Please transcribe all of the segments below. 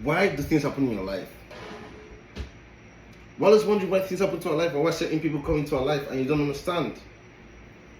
Why do things happen in your life? We're always wondering why things happen to our life, or why certain people come into our life and you don't understand.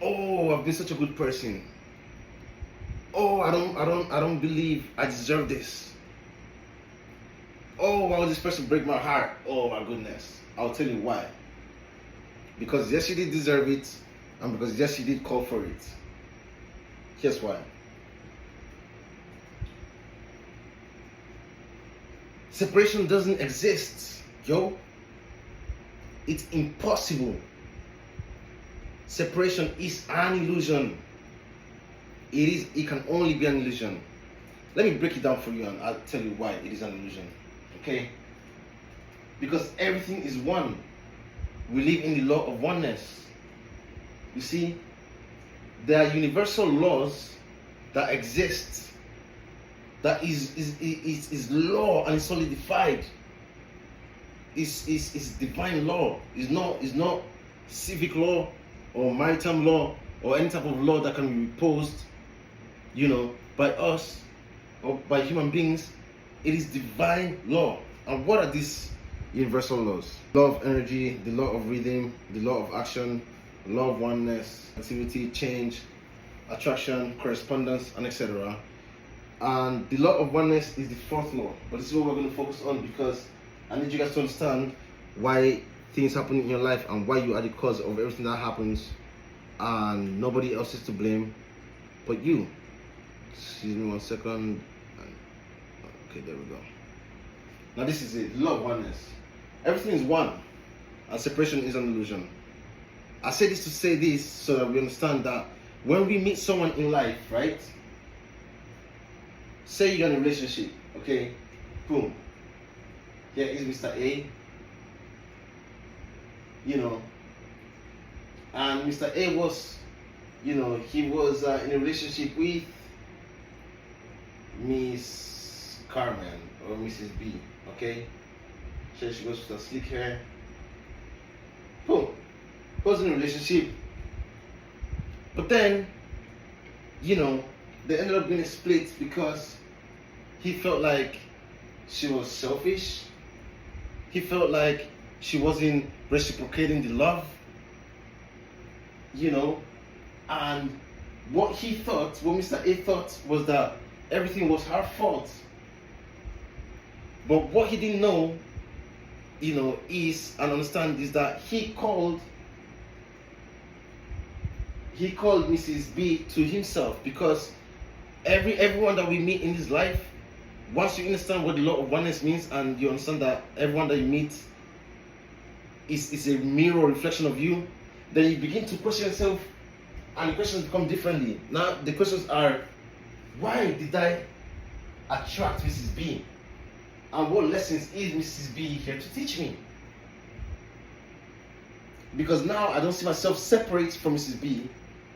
Oh, I've been such a good person. Oh, I don't believe I deserve this. Oh, why would this person break my heart? Oh my goodness. I'll tell you why. Because yes, you did deserve it, and because yes, you did call for it. Here's why. Separation doesn't exist, yo. It's impossible. Separation is an illusion. It can only be an illusion. Let me break it down for you and I'll tell you why it is an illusion. Okay? Because everything is one. We live in the law of oneness. You see, there are universal laws that exist, that is law and solidified. Is divine law. Is not civic law or maritime law or any type of law that can be imposed, by us or by human beings. It is divine law. And what are these universal laws? Law of energy, the law of rhythm, the law of action, the law of oneness, activity, change, attraction, correspondence, and etc. And the law of oneness is the fourth law. But this is what we're going to focus on, because I need you guys to understand why things happen in your life and why you are the cause of everything that happens, and nobody else is to blame but you. Excuse me 1 second. Okay, there we go. Now this is it. Law of oneness. Everything is one, and separation is an illusion. I say this to say this so that we understand that when we meet someone in life, right? Say you're in a relationship, okay? Boom. Here is Mr. A. And Mr. A was, he was in a relationship with Miss Carmen or Mrs. B, okay? So she goes with her slick hair. Boom. Was in a relationship. But then, they ended up being split because he felt like she was selfish. He felt like she wasn't reciprocating the love, and what Mr. A thought was that everything was her fault. But what he didn't know, is and understand is that he called Mrs. B to himself, because everyone that we meet in this life, once you understand what the law of oneness means, and you understand that everyone that you meet is a mirror reflection of you, then you begin to question yourself, and the questions become differently. Now the questions are, why did I attract Mrs. B? And what lessons is Mrs. B here to teach me? Because now I don't see myself separate from Mrs. B.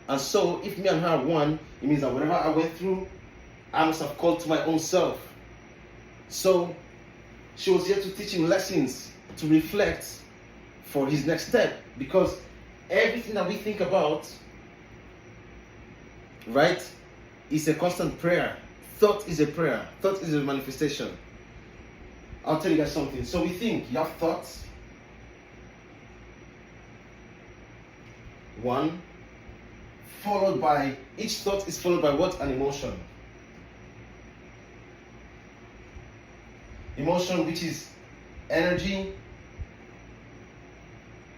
And so if me and her are one, it means that whatever I went through, I must have called to my own self. So she was here to teach him lessons, to reflect for his next step. Because everything that we think about, right, is a constant prayer. Thought is a prayer. Thought is a manifestation. I'll tell you guys something. So we think, you have thoughts. One, followed by, each thought is followed by what? An emotion. Emotion, which is energy.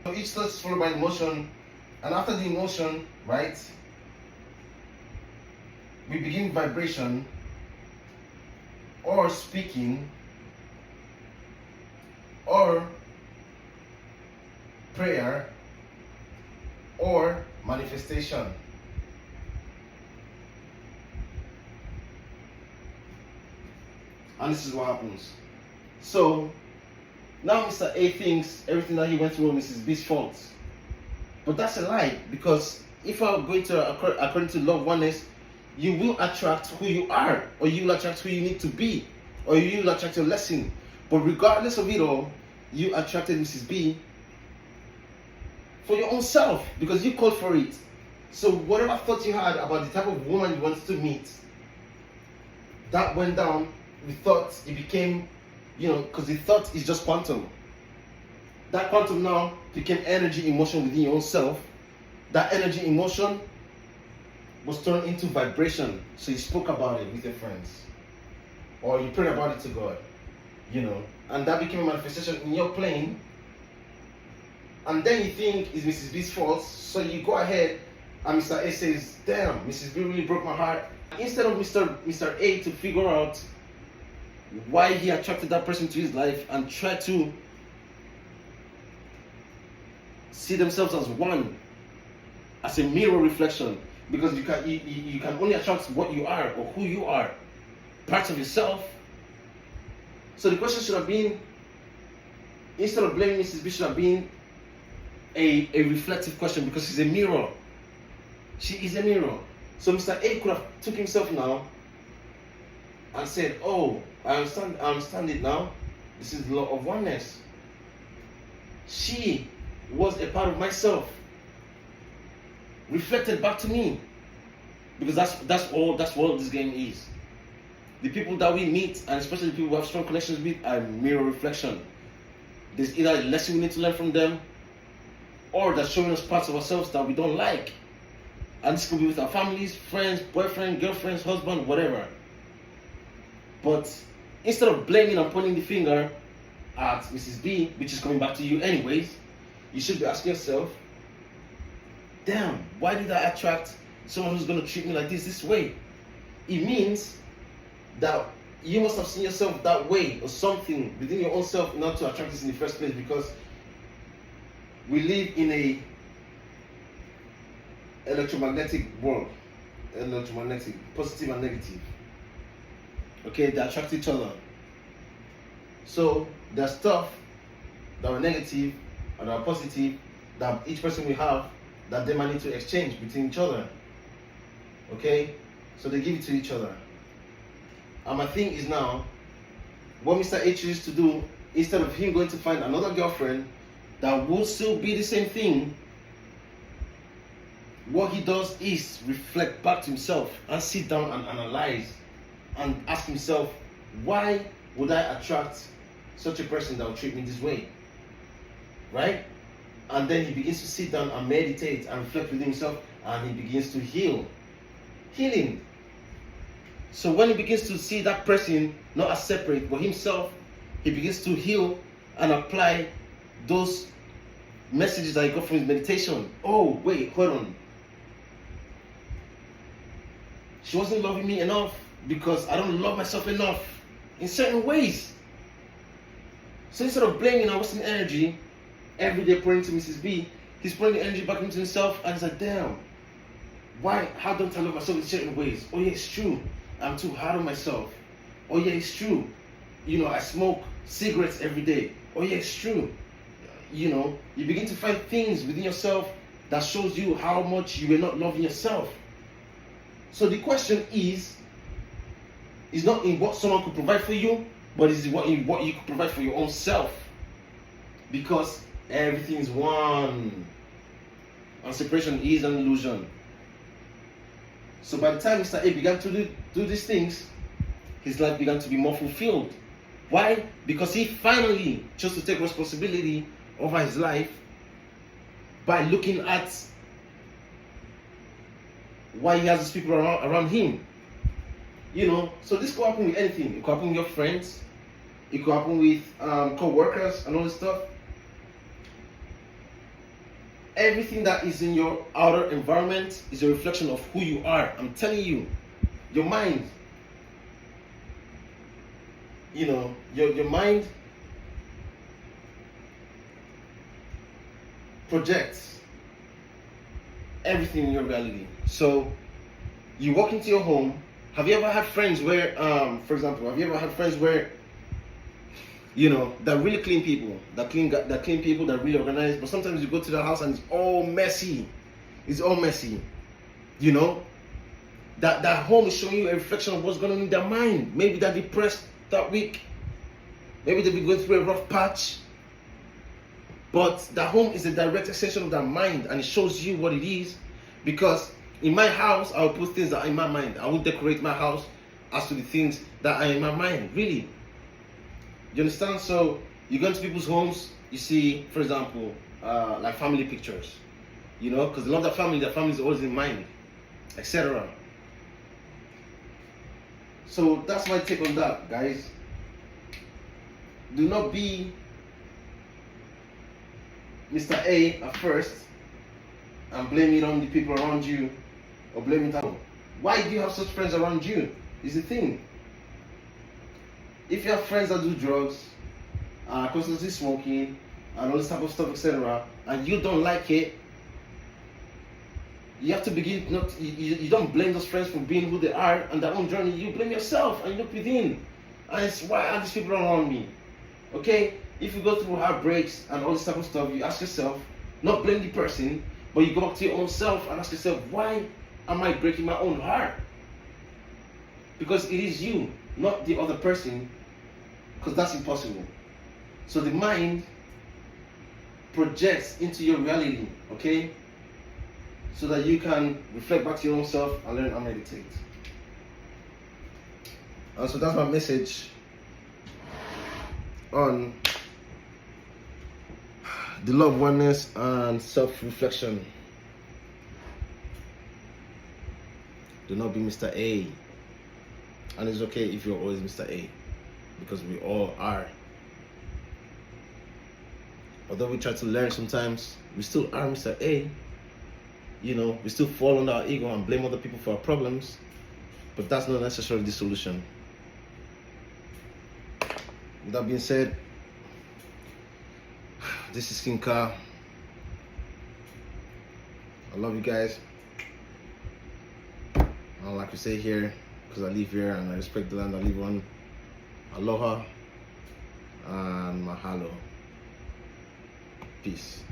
So each thought is followed by emotion, and after the emotion, right, we begin vibration, or speaking, or prayer, or manifestation. And this is what happens. So now Mr. A thinks everything that he went through was Mrs. B's fault. But that's a lie, because if I'm going to, according to law of oneness, you will attract who you are, or you will attract who you need to be, or you will attract your lesson. But regardless of it all, you attracted Mrs. B for your own self, because you called for it. So whatever thought you had about the type of woman you wanted to meet, that went down with thought, it became, because the thought is just quantum. That quantum now became energy, emotion within your own self. That energy, emotion was turned into vibration. So you spoke about it with your friends, or you prayed about it to God, and that became a manifestation in your plane. And then you think it's Mrs. B's fault, so you go ahead and Mr. A says, damn, Mrs. B really broke my heart. Instead of Mr. A to figure out why he attracted that person to his life and try to see themselves as one, as a mirror reflection, because you can only attract what you are or who you are, parts of yourself. So the question should have been, instead of blaming Mrs. B, should have been a reflective question, because she's a mirror. She is a mirror. So Mr. A could have took himself now and said, oh, I understand it now. This is the law of oneness. She was a part of myself, reflected back to me, because that's all this game is. The people that we meet, and especially the people we have strong connections with, are mirror reflection. There's either a lesson we need to learn from them, or they're showing us parts of ourselves that we don't like. And this could be with our families, friends, boyfriend, girlfriends, husband, whatever. But instead of blaming and pointing the finger at Mrs. B, which is coming back to you anyways, you should be asking yourself, damn, why did I attract someone who's going to treat me like this way? It means that you must have seen yourself that way, or something within your own self, in order to attract this in the first place, because we live in a electromagnetic world. Electromagnetic, positive and negative. Okay, they attract each other. So there's stuff that are negative and that are positive that each person will have, that they might need to exchange between each other. Okay, so they give it to each other. And my thing is now, what Mr. A chooses to do, instead of him going to find another girlfriend that will still be the same thing, what he does is reflect back to himself and sit down and analyze and ask himself, why would I attract such a person that will treat me this way? Right? And then he begins to sit down and meditate and reflect within himself, and he begins to heal. Healing. So when he begins to see that person not as separate but himself, he begins to heal and apply those messages that he got from his meditation. Oh, wait, hold on. She wasn't loving me enough because I don't love myself enough in certain ways. So instead of blaming and wasting energy every day pouring to Mrs. B, he's pouring the energy back into himself, and he's like, damn, how don't I love myself in certain ways? Oh yeah, it's true, I'm too hard on myself. Oh yeah, it's true, I smoke cigarettes every day. Oh yeah, it's true. You begin to find things within yourself that shows you how much you are not loving yourself. So the question is not in what someone could provide for you, but is what you could provide for your own self. Because everything is one, and separation is an illusion. So by the time Mr. A began to do these things, his life began to be more fulfilled. Why? Because he finally chose to take responsibility over his life by looking at why he has these people around him. So this could happen with anything. It could happen with your friends. It could happen with co-workers and all this stuff. Everything that is in your outer environment is a reflection of who you are. I'm telling you, your mind, your mind projects everything in your reality. So you walk into your home. Have you ever had friends where, for example, they're really clean people, that clean people, that really organized, but sometimes you go to their house and it's all messy. That home is showing you a reflection of what's going on in their mind. Maybe they're depressed that week. Maybe they've been going through a rough patch. But that home is a direct extension of their mind, and it shows you what it is. Because in my house, I'll put things that are in my mind. I will decorate my house as to the things that are in my mind, really. You understand? So you go into people's homes, you see, for example, like family pictures, you know, because they love their family is always in mind, etc. So that's my take on that, guys. Do not be Mr. A at first and blame it on the people around you, or blame it on. Why do you have such friends around you? Is the thing. If you have friends that do drugs, constantly smoking, and all this type of stuff, etc., and you don't like it, you have to begin not. You don't blame those friends for being who they are on their own journey. You blame yourself and you look within. And it's why are these people around me? Okay, if you go through heartbreaks and all this type of stuff, you ask yourself, not blame the person, but you go back to your own self and ask yourself, why am I breaking my own heart? Because it is you, not the other person, because that's impossible. So the mind projects into your reality, okay? So that you can reflect back to your own self and learn and meditate. And so that's my message on the law of oneness and self-reflection. Do not be Mr. A. And it's okay if you're always Mr. A, because we all are. Although we try to learn sometimes, we still are Mr. A. You know, we still fall under our ego and blame other people for our problems, but that's not necessarily the solution. With that being said, this is King Ka. I love you guys. And like we say here, because I live here and I respect the land I live on, aloha and mahalo. Peace.